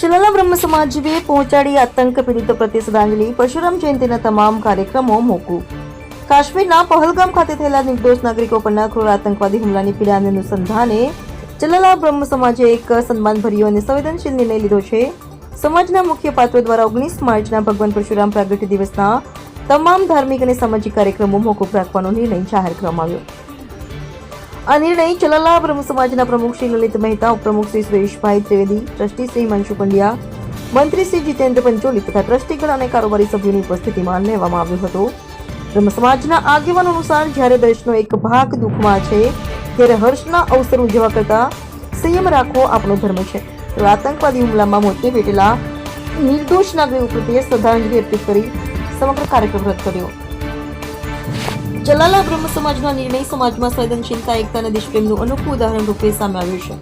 ચલાલા બ્રહ્મ સમાજે પહોંચાડી આતંક પીડિતો પ્રત્યે શ્રદ્ધાંજલિ. પરશુરામ જયંતિના તમામ કાર્યક્રમો મોકૂફ. કાશ્મીરના પહલગામ ખાતે થયેલા નિર્દોષ નાગરિકો પરના ક્રૂર આતંકવાદી હુમલાની પીડાને અનુસંધાને ચલાલા બ્રહ્મ સમાજે એક સન્માનભર્યો અને સંવેદનશીલ નિર્ણય લીધો છે. સમાજના મુખ્ય પાત્રો દ્વારા 19 માર્ચના ભગવાન પરશુરામ પ્રાગટ્ય દિવસના તમામ ધાર્મિક અને સામાજિક કાર્યક્રમો મોકૂફ રાખવાનો નિર્ણય જાહેર કરવામાં આવ્યો. આ નિર્ણય ચલાલા બ્રહ્મ સમાજના પ્રમુખ શ્રી લલિત મહેતા, ઉપપ્રમુખ શ્રી સુરેશભાઈ ત્રિવેદી, ટ્રસ્ટી શ્રી મંશુ પંડ્યા, મંત્રી શ્રી જીતેન્દ્ર પંચોલી તથા ટ્રસ્ટીગણ અને કારોબારી સભ્યોની ઉપસ્થિતિમાં લેવામાં આવ્યો હતો. બ્રહ્મ સમાજના આગેવાનો અનુસાર જ્યારે દેશનો એક ભાગ દુઃખમાં છે ત્યારે હર્ષના અવસર ઉજવવા કરતા સંયમ રાખવો આપણો ધર્મ છે. તો આતંકવાદી હુમલામાં મોતને ભેટેલા નિર્દોષ નાગરિકો પ્રત્યે શ્રદ્ધાંજલિ અર્પિત કરી સમગ્ર કાર્યક્રમ રદ કર્યો. ચલાલા બ્રહ્મ સમાજનો નિર્ણય સમાજમાં સંવેદનશીલતા, એકતા અને દેશપ્રેમનું અનોખું ઉદાહરણ રૂપે સામે આવ્યું છે.